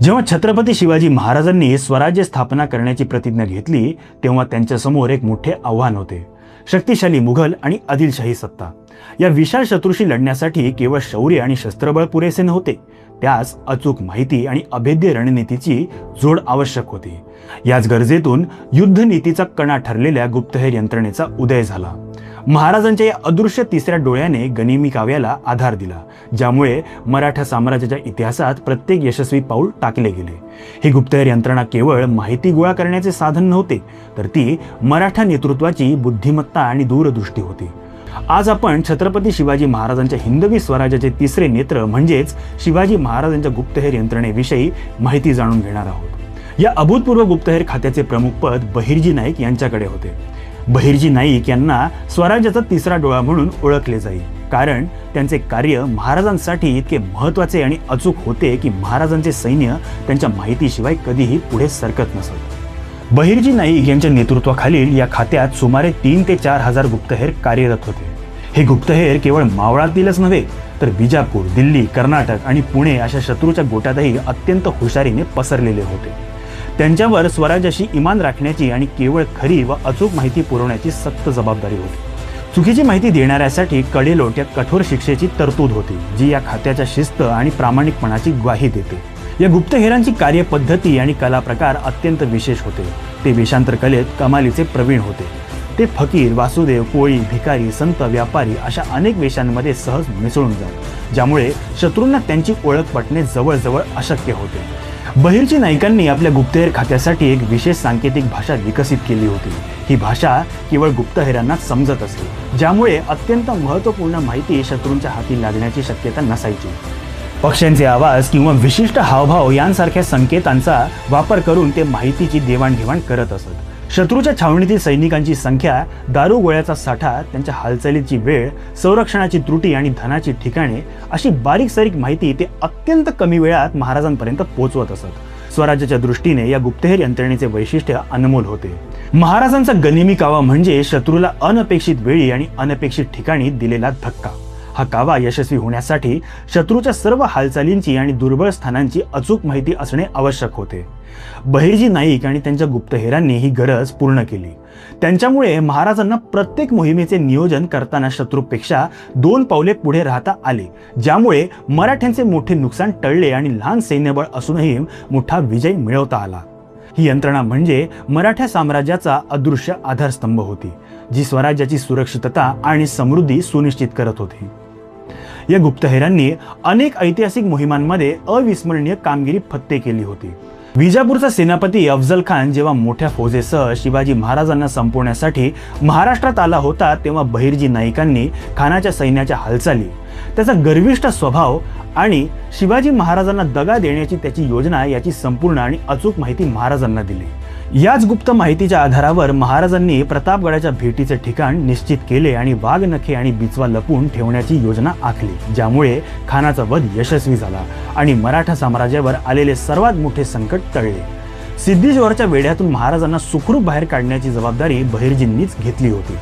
जेव्हा छत्रपती शिवाजी महाराजांनी स्वराज्य स्थापना करण्याची प्रतिज्ञा घेतली तेव्हा त्यांच्यासमोर एक मोठे आव्हान होते. शक्तिशाली मुघल आणि आदिलशाही सत्ता या विशाल शत्रूशी लढण्यासाठी केवळ शौर्य आणि शस्त्रबळ पुरेसे नव्हते, त्यास अचूक माहिती आणि अभेद्य रणनीतीची जोड आवश्यक होती. याच गरजेतून युद्धनीतीचा कणा ठरलेल्या गुप्तहेर यंत्रणेचा उदय झाला. महाराजांच्या या अदृश्य तिसऱ्या डोळ्याने गनिमी काव्याला आधार दिला, ज्यामुळे मराठा साम्राज्याच्या इतिहासात प्रत्येक यशस्वी पाऊल टाकले गेले. ही गुप्तहेर यंत्रणा केवळ माहिती गोळा करण्याचे साधन नव्हते, तर ती मराठा नेतृत्वाची बुद्धिमत्ता आणि दूरदृष्टी होती. आज आपण छत्रपती शिवाजी महाराजांच्या हिंदवी स्वराज्याचे तिसरे नेत्र म्हणजेच शिवाजी महाराजांच्या गुप्तहेर यंत्रणेविषयी माहिती जाणून घेणार आहोत. या अभूतपूर्व गुप्तहेर खात्याचे प्रमुख पद बहिर्जी नाईक यांच्याकडे होते. बहिर्जी नाईक यांना स्वराज्याचा तिसरा डोळा म्हणून ओळखले जाईल, कारण त्यांचे कार्य महाराजांसाठी इतके महत्त्वाचे आणि अचूक होते की महाराजांचे सैन्य त्यांच्या माहितीशिवाय कधीही पुढे सरकत नसत. बहिर्जी नाईक यांच्या नेतृत्वाखालील या खात्यात सुमारे 3 ते 4 हजार गुप्तहेर कार्यरत होते. हे गुप्तहेर केवळ मावळातीलच नव्हे, तर बिजापूर, दिल्ली, कर्नाटक आणि पुणे अशा शत्रूच्या गोटातही अत्यंत हुशारीने पसरलेले होते. त्यांच्यावर स्वराज्याशी इमान राखण्याची आणि केवळ खरी व अचूक माहिती पुरवण्याची सक्त जबाबदारी होती. चुकीची माहिती देणाऱ्यासाठी कडेलोट या कठोर शिक्षेची तरतूद होती, जी या खात्याच्या शिस्त आणि प्रामाणिकपणाची ग्वाही देते. या गुप्तहेरांची कार्यपद्धती आणि कलाप्रकार अत्यंत विशेष होते. ते वेषांतर कलेत कमालीचे प्रवीण होते. ते फकीर, वासुदेव, कोळी, भिकारी, संत, व्यापारी अशा अनेक वेशांमध्ये सहज मिसळून जात, ज्यामुळे शत्रूंना त्यांची ओळख पटणे जवळजवळ अशक्य होते. बहिर्जी नाईकांनी आपल्या गुप्तहेर खात्यासाठी एक विशेष सांकेतिक भाषा विकसित केली होती. ही भाषा केवळ गुप्तहेरांनाच समजत असे, ज्यामुळे अत्यंत महत्त्वपूर्ण माहिती शत्रूंच्या हाती लागण्याची शक्यता नसायची. पक्ष्यांचे आवाज किंवा विशिष्ट हावभाव यांसारख्या संकेतांचा वापर करून ते माहितीची देवाणघेवाण करत असत. शत्रूच्या छावणीतील सैनिकांची संख्या, दारुगोळ्याचा साठा, त्यांच्या हालचालीची वेळ, संरक्षणाची त्रुटी आणि धनाची ठिकाणे अशी बारीक सारीक माहिती ते अत्यंत कमी वेळात महाराजांपर्यंत पोहोचवत असत. स्वराज्याच्या दृष्टीने या गुप्तहेर यंत्रणेचे वैशिष्ट्य अनमोल होते. महाराजांचा गनिमी कावा म्हणजे शत्रूला अनपेक्षित वेळी आणि अनपेक्षित ठिकाणी दिलेला धक्का. हा कावा यशस्वी होण्यासाठी शत्रूच्या सर्व हालचालींची आणि दुर्बळ स्थानांची अचूक माहिती असणे आवश्यक होते. बहिर्जी नाईक आणि त्यांच्या गुप्तहेरांनी ही गरज पूर्ण केली. त्यांच्यामुळे महाराजांना प्रत्येक मोहिमेचे नियोजन करताना शत्रूपेक्षा 2 पावले पुढे राहता आले, ज्यामुळे मराठ्यांचे मोठे नुकसान टळले आणि लहान सैन्यबळ असूनही मोठा विजय मिळवता आला. ही यंत्रणा म्हणजे मराठा साम्राज्याचा अदृश्य आधारस्तंभ होती, जी स्वराज्याची सुरक्षितता आणि समृद्धी सुनिश्चित करत होती. या गुप्तहेरांनी अनेक ऐतिहासिक मोहिमांमध्ये अविस्मरणीय कामगिरी फत्ते केली होती. विजापूरचा सेनापती अफजल खान जेव्हा मोठ्या फौजेसह शिवाजी महाराजांना संपवण्यासाठी महाराष्ट्रात आला होता, तेव्हा बहिर्जी नाईकांनी खानाच्या सैन्याच्या हालचाली, त्याचा गर्विष्ठ स्वभाव आणि शिवाजी महाराजांना दगा देण्याची त्याची योजना याची संपूर्ण आणि अचूक माहिती महाराजांना दिली. याच गुप्त माहितीच्या आधारावर महाराजांनी प्रतापगडाच्या भेटीचे ठिकाण निश्चित केले आणि वाघनखे आणि बिचवा लपून ठेवण्याची योजना आखली, ज्यामुळे खानाचा वध यशस्वी झाला आणि मराठा साम्राज्यावर आलेले सर्वात मोठे संकट टळले. सिद्धेश्वरच्या वेढ्यातून महाराजांना सुखरूप बाहेर काढण्याची जबाबदारी बहिर्जींनीच घेतली होती.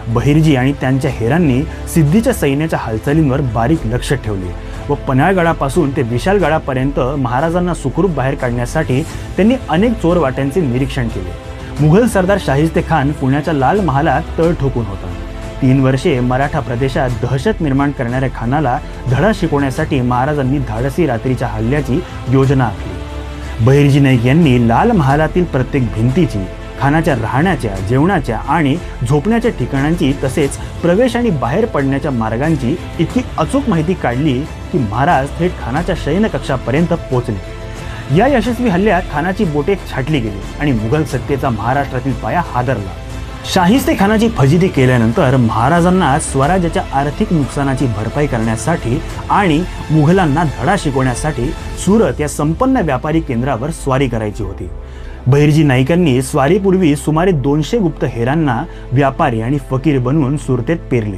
बहिर्जी आणि त्यांच्या हेरांनी सिद्धीच्या सैन्याच्या हालचालींवर बारीक लक्ष ठेवले व पन्हाळगडापासून ते विशालगडापर्यंत महाराजांना सुखरूप बाहेर काढण्यासाठी त्यांनी अनेक चोरवाट्यांचे निरीक्षण केले. मुघल सरदार शाहिस्ते खान पुण्याच्या लाल महालात तळ ठोकून होता. 3 वर्षे मराठा प्रदेशात दहशत निर्माण करणाऱ्या खानाला धडा शिकवण्यासाठी महाराजांनी धाडसी रात्रीच्या हल्ल्याची योजना आखली. बहिर्जी नाईक यांनी लाल महालातील प्रत्येक भिंतीची, खानाच्या राहण्याच्या, जेवणाच्या आणि झोपण्याच्या ठिकाणांची तसेच प्रवेश आणि बाहेर पडण्याच्या मार्गांची इतकी अचूक माहिती काढली की महाराज थेट खानाच्या शयनकक्षापर्यंत पोहोचले. या यशस्वी हल्ल्यात खानाची बोटे छाटली गेली आणि मुघल सत्तेचा महाराष्ट्रातील पाया हादरला. शाहिस्ते खानाची फजिती केल्यानंतर महाराजांना स्वराज्याच्या आर्थिक नुकसानाची भरपाई करण्यासाठी आणि मुघलांना धडा शिकवण्यासाठी सुरत या संपन्न व्यापारी केंद्रावर स्वारी करायची होती. बहिर्जी नाईकांनी स्वारीपूर्वी सुमारे 200 गुप्तहेरांना व्यापारी आणि फकीर बनवून सुरतेत पेरले.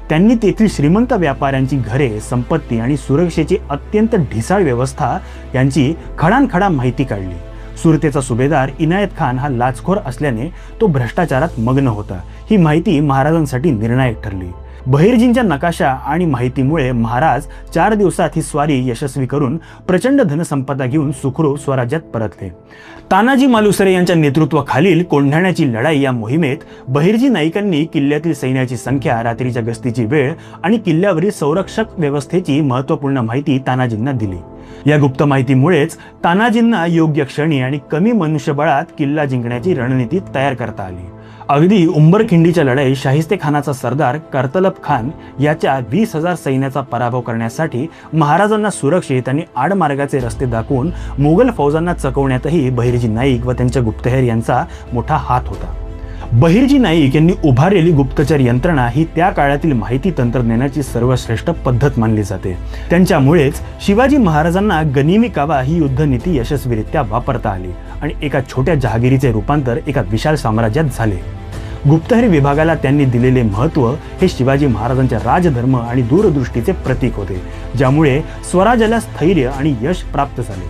त्यांनी तेथील श्रीमंत व्यापाऱ्यांची घरे, संपत्ती आणि सुरक्षेची अत्यंत ढिसाळ व्यवस्था यांची खडानखडा माहिती काढली. सुरतेचा सुभेदार इनायत खान हा लाचखोर असल्याने तो भ्रष्टाचारात मग्न होता. ही माहिती महाराजांसाठी निर्णायक ठरली. बहिर्जींच्या नकाशा आणि माहितीमुळे महाराज 4 दिवसात ही स्वारी यशस्वी करून प्रचंड धनसंपदा घेऊन सुखरूप स्वराज्यात परतले. तानाजी मालुसरे यांच्या नेतृत्वाखालील कोंढाण्याची लढाई या मोहिमेत बहिर्जी नाईकांनी किल्ल्यातील सैन्याची संख्या, रात्रीच्या गस्तीची वेळ आणि किल्ल्यावरील संरक्षक व्यवस्थेची महत्त्वपूर्ण माहिती तानाजींना दिली. या गुप्त माहितीमुळेच तानाजींना योग्य क्षणी आणि कमी मनुष्यबळात किल्ला जिंकण्याची रणनीती तयार करता आली. अगदी उंबरखिंडीच्या लढाईत शाहिस्ते खानाचा सरदार करतलब खान याच्या 20,000 सैन्याचा पराभव करण्यासाठी महाराजांना सुरक्षित आणि आडमार्गाचे रस्ते दाखवून मोगल फौजांना चकवण्यातही बहिर्जी नाईक व त्यांच्या गुप्तहेर यांचा मोठा हात होता. बहिर्जी नाईक यांनी उभारलेली गुप्तचर यंत्रणा ही त्या काळातील माहिती तंत्रज्ञानाची सर्वश्रेष्ठ पद्धत मानली जाते. त्यांच्यामुळेच शिवाजी महाराजांना गनिमी कावा ही युद्धनीती यशस्वीरित्या वापरता आली आणि एका छोट्या जहागिरीचे रूपांतर एका विशाल साम्राज्यात झाले. गुप्तहेर विभागाला त्यांनी दिलेले महत्त्व हे शिवाजी महाराजांच्या राजधर्म आणि दूरदृष्टीचे प्रतीक होते, ज्यामुळे स्वराज्याला स्थैर्य आणि यश प्राप्त झाले.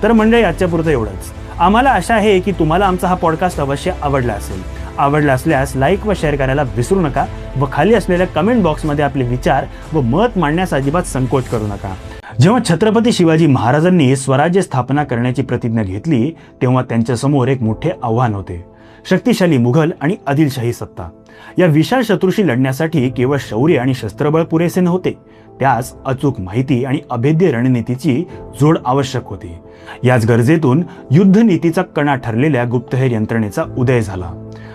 तर मंडळी, आजच्या पुरतं एवढंच. आम्हाला आशा आहे की तुम्हाला आमचा हा पॉडकास्ट अवश्य आवडला असेल. आवडला असल्यास लाईक व शेअर करायला विसरू नका व खाली असलेल्या कमेंट बॉक्समध्ये आपले विचार व मत मांडण्यास अजिबात संकोच करू नका. जेव्हा छत्रपती शिवाजी महाराजांनी स्वराज्य स्थापना करण्याची प्रतिज्ञा घेतली तेव्हा त्यांच्यासमोर एक मोठे आव्हान होते. शक्तिशाली मुघल आणि आदिलशाही सत्ता. या विशाल शत्रूशी लढण्यासाठी केवळ शौर्य आणि शस्त्रबळ पुरेसे नव्हते, त्यास अचूक माहिती आणि अभेद्य रणनीतीची जोड आवश्यक होती. याच गरजेतून युद्धनीतीचा कणा ठरलेल्या गुप्तहेर यंत्रणेचा उदय झाला.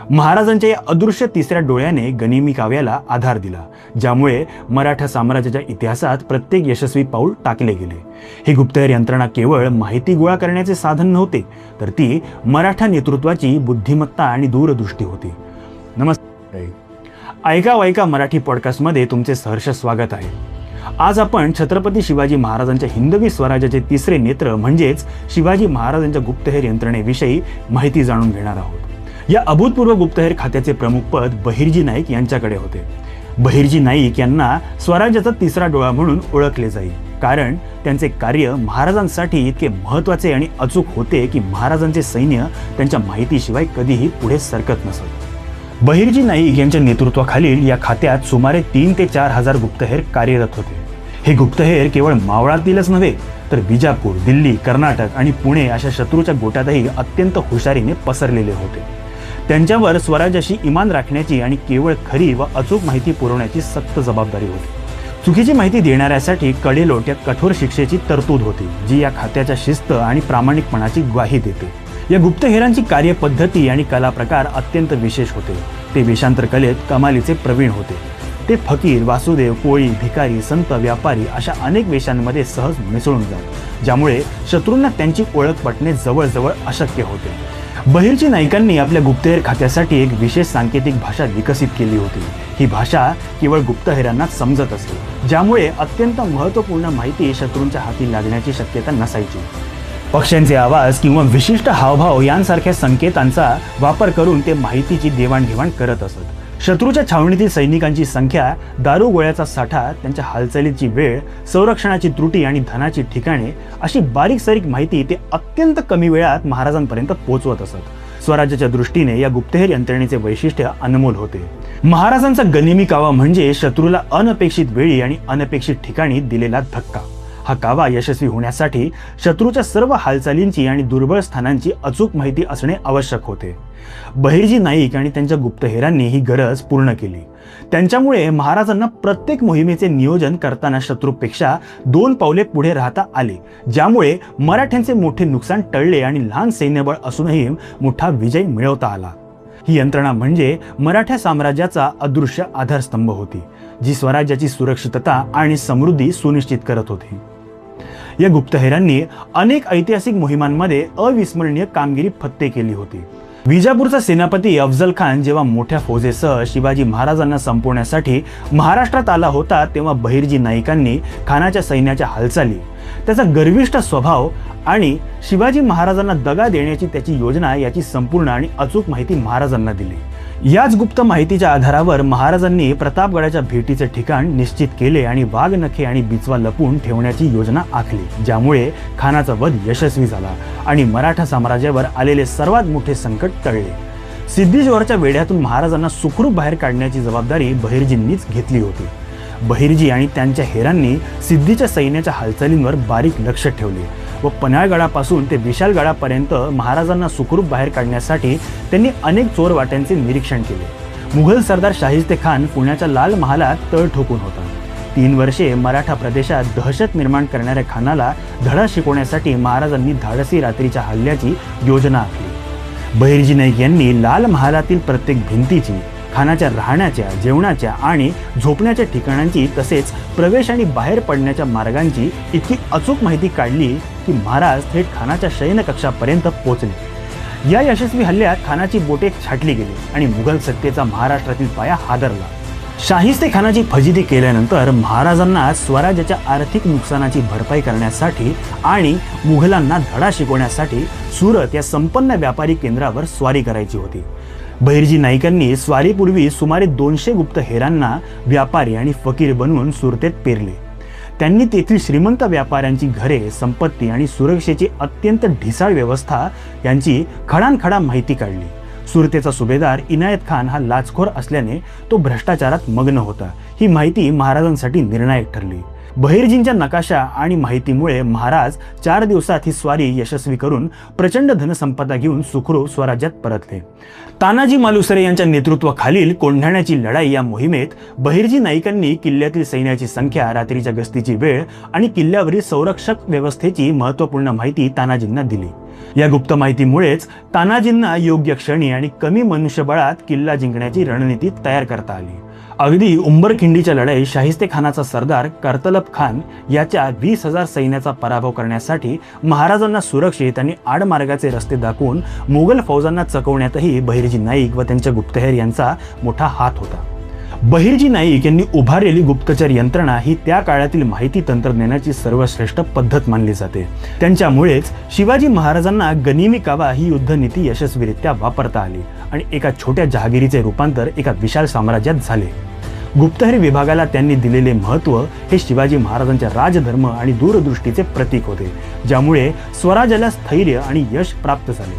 महाराजांच्या या अदृश्य तिसऱ्या डोळ्याने गनिमी काव्याला आधार दिला, ज्यामुळे मराठा साम्राज्याच्या इतिहासात प्रत्येक यशस्वी पाऊल टाकले गेले. ही गुप्तहेर यंत्रणा केवळ माहिती गोळा करण्याचे साधन नव्हते, तर ती मराठा नेतृत्वाची बुद्धिमत्ता आणि दूरदृष्टी होती. नमस्कार, ऐका मराठी पॉडकास्टमध्ये तुमचे सहर्ष स्वागत आहे. आज आपण छत्रपती शिवाजी महाराजांच्या हिंदवी स्वराज्याचे तिसरे नेत्र म्हणजेच शिवाजी महाराजांच्या गुप्तहेर यंत्रणेविषयी माहिती जाणून घेणार आहोत. या अभूतपूर्व गुप्तहेर खात्याचे प्रमुख पद बहिर्जी नाईक यांच्याकडे होते. बहिर्जी नाईक यांना स्वराज्याचा तिसरा डोळा म्हणून ओळखले जाईल, कारण त्यांचे कार्य महाराजांसाठी इतके महत्त्वाचे आणि अचूक होते की महाराजांचे सैन्य त्यांच्या माहितीशिवाय कधीही पुढे सरकत नसत. बहिर्जी नाईक यांच्या नेतृत्वाखालील या खात्यात सुमारे 3 ते 4 हजार गुप्तहेर कार्यरत होते. हे गुप्तहेर केवळ मावळातीलच नव्हे, तर विजापूर, दिल्ली, कर्नाटक आणि पुणे अशा शत्रूच्या गोटातही अत्यंत हुशारीने पसरलेले होते. त्यांच्यावर स्वराज्याशी इमान राखण्याची आणि केवळ खरी व अचूक माहिती पुरवण्याची सक्त जबाबदारी होती. चुकीची माहिती देणाऱ्यासाठी कडेलोट या कठोर शिक्षेची तरतूद होती, जी या खात्याच्या शिस्त आणि प्रामाणिकपणाची ग्वाही देते. या गुप्तहेरांची कार्यपद्धती आणि कलाप्रकार अत्यंत विशेष होते. ते वेषांतर कलेत कमालीचे प्रवीण होते. ते फकीर, वासुदेव, कोळी, भिकारी, संत, व्यापारी अशा अनेक वेशांमध्ये सहज मिसळून जात, ज्यामुळे शत्रूंना त्यांची ओळख पटणे जवळजवळ अशक्य होते. बहिर्जी नाईकांनी आपल्या गुप्तहेर खात्यासाठी एक विशेष सांकेतिक भाषा विकसित केली होती. ही भाषा केवळ गुप्तहेरांनाच समजत असे, ज्यामुळे अत्यंत महत्त्वपूर्ण माहिती शत्रूंच्या हाती लागण्याची शक्यता नसायची. पक्ष्यांचे आवाज किंवा विशिष्ट हावभाव यांसारख्या संकेतांचा वापर करून ते माहितीची देवाणघेवाण करत असत. शत्रूच्या छावणीतील सैनिकांची संख्या, दारुगोळ्याचा साठा, त्यांच्या हालचालीची वेळ, संरक्षणाची त्रुटी आणि धनाची ठिकाणे अशी बारीक सारीक माहिती ते अत्यंत कमी वेळात महाराजांपर्यंत पोहोचवत असत. स्वराज्याच्या दृष्टीने या गुप्तहेर यंत्रणेचे वैशिष्ट्य अनमोल होते. महाराजांचा गनिमी कावा म्हणजे शत्रूला अनपेक्षित वेळी आणि अनपेक्षित ठिकाणी दिलेला धक्का. हा कावा यशस्वी होण्यासाठी शत्रूच्या सर्व हालचालींची आणि दुर्बळ स्थानांची अचूक माहिती असणे आवश्यक होते. बहिर्जी नाईक आणि त्यांच्या गुप्तहेरांनी ही गरज पूर्ण केली. त्यांच्यामुळे महाराजांना प्रत्येक मोहिमेचे नियोजन करताना शत्रूपेक्षा 2 पावले पुढे राहता आले, ज्यामुळे मराठ्यांचे मोठे नुकसान टळले आणि लहान सैन्यबळ असूनही मोठा विजय मिळवता आला. ही यंत्रणा म्हणजे मराठा साम्राज्याचा अदृश्य आधारस्तंभ होती, जी स्वराज्याची सुरक्षितता आणि समृद्धी सुनिश्चित करत होती. या गुप्तहेरांनी अनेक ऐतिहासिक मोहिमांमध्ये अविस्मरणीय कामगिरी फत्ते केली होती. विजापूरचा सेनापती अफजल खान जेव्हा मोठ्या फौजेसह शिवाजी महाराजांना संपवण्यासाठी महाराष्ट्रात आला होता, तेव्हा बहिर्जी नाईकांनी खानाच्या सैन्याच्या हालचाली, त्याचा गर्विष्ठ स्वभाव आणि शिवाजी महाराजांना दगा देण्याची त्याची योजना याची संपूर्ण आणि अचूक माहिती महाराजांना दिली. याच गुप्त माहितीच्या आधारावर महाराजांनी प्रतापगडाच्या भेटीचे ठिकाण निश्चित केले आणि वाघनखे आणि बिचवा लपवून ठेवण्याची योजना आखली, ज्यामुळे खानाचा वध यशस्वी झाला आणि मराठा साम्राज्यावर आलेले सर्वात मोठे संकट टळले. सिद्धीश्वरच्या वेढ्यातून महाराजांना सुखरूप बाहेर काढण्याची जबाबदारी बहिर्जींनीच घेतली होती. बहिर्जी आणि त्यांच्या हेरांनी सिद्धीच्या सैन्याच्या हालचालींवर बारीक लक्ष ठेवले व पन्हाळगडापासून ते विशालगडापर्यंत महाराजांना सुखरूप बाहेर काढण्यासाठी त्यांनी अनेक चोरवाट्यांचे निरीक्षण केले. मुघल सरदार शाहिस्ते खान पुण्याच्या लाल महालात तळ ठोकून होता. 3 वर्षे मराठा प्रदेशात दहशत निर्माण करणाऱ्या खानाला धडा शिकवण्यासाठी महाराजांनी धाडसी रात्रीच्या हल्ल्याची योजना आखली. बहिर्जी नाईक यांनी लाल महालातील प्रत्येक भिंतीची, खानाच्या राहण्याच्या, जेवणाच्या आणि झोपण्याच्या ठिकाणांची तसेच प्रवेश आणि बाहेर पडण्याच्या मार्गांची इतकी अचूक माहिती काढली की महाराज थेट खानाच्या शयनकक्षापर्यंत पोहोचले. या यशस्वी हल्ल्यात खानाची बोटे छाटली गेली आणि मुघल सत्तेचा महाराष्ट्रातील पाया हादरला. शाहिस्ते खानाची फजिती केल्यानंतर महाराजांना स्वराज्याच्या आर्थिक नुकसानाची भरपाई करण्यासाठी आणि मुघलांना धडा शिकवण्यासाठी सुरत या संपन्न व्यापारी केंद्रावर स्वारी करायची होती. बहिर्जी नाईकांनी स्वारीपूर्वी सुमारे 200 गुप्त हेरांना व्यापारी आणि फकीर बनवून सुरतेत पेरले. त्यांनी तेथील श्रीमंत व्यापाऱ्यांची घरे, संपत्ती आणि सुरक्षेची अत्यंत ढिसाळ व्यवस्था यांची खडानखडा माहिती काढली. सुरतेचा सुभेदार इनायत खान हा लाचखोर असल्याने तो भ्रष्टाचारात मग्न होता. ही माहिती महाराजांसाठी निर्णायक ठरली. बहिर्जींच्या नकाशा आणि माहितीमुळे महाराज 4 दिवसात ही स्वारी यशस्वी करून प्रचंड धनसंपदा घेऊन सुखरूप स्वराज्यात परतले. तानाजी मालुसरे यांच्या नेतृत्वाखालील कोंढाण्याची लढाई या मोहिमेत बहिर्जी नाईकांनी किल्ल्यातील सैन्याची संख्या, रात्रीच्या गस्तीची वेळ आणि किल्ल्यावरील संरक्षक व्यवस्थेची महत्त्वपूर्ण माहिती तानाजींना दिली. या गुप्त माहितीमुळेच तानाजींना योग्य क्षणी आणि कमी मनुष्यबळात किल्ला जिंकण्याची रणनीती तयार करता आली. अगदी उंबरखिंडीच्या लढाईत शाहिस्ते खानाचा सरदार करतलब खान याच्या 20,000 सैन्याचा पराभव करण्यासाठी महाराजांना सुरक्षित आणि आडमार्गाचे रस्ते दाखवून मुघल फौजांना चकवण्यातही बहिर्जी नाईक व त्यांच्या गुप्तहेर यांचा मोठा हात होता. बहिर्जी नाईक यांनी उभारलेली गुप्तचर यंत्रणा ही त्या काळातील माहिती तंत्रज्ञानाची सर्वश्रेष्ठ पद्धत मानली जाते. त्यांच्यामुळेच शिवाजी महाराजांना गनिमी कावा ही युद्धनीती यशस्वीरित्या वापरता आली आणि एका छोट्या जहागिरीचे रूपांतर एका विशाल साम्राज्यात झाले. गुप्तहेर विभागाला त्यांनी दिलेले महत्त्व हे शिवाजी महाराजांच्या राजधर्म आणि दूरदृष्टीचे प्रतीक होते, ज्यामुळे स्वराज्याला स्थैर्य आणि यश प्राप्त झाले.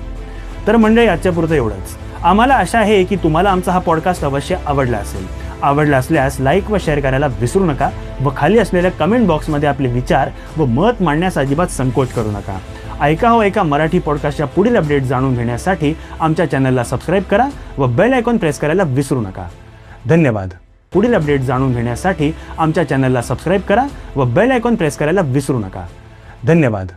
तर मंडळी, आजच्यापुरतं एवढंच. आम्हाला आशा आहे की तुम्हाला आमचा हा पॉडकास्ट अवश्य आवडला असेल. आवडला असल्यास लाईक व शेअर करायला विसरू नका व खाली असलेल्या कमेंट बॉक्समध्ये आपले विचार व मत मांडण्यास अजिबात संकोच करू नका. ऐका मराठी पॉडकास्टच्या पुढील अपडेट जाणून घेण्यासाठी आमच्या चॅनलला सबस्क्राईब करा व बेल आयकॉन प्रेस करायला विसरू नका. धन्यवाद. पुढील अपडेट जाणून घेण्यासाठी आमच्या चॅनलला सबस्क्राईब करा व बेल आयकॉन प्रेस करायला विसरू नका. धन्यवाद.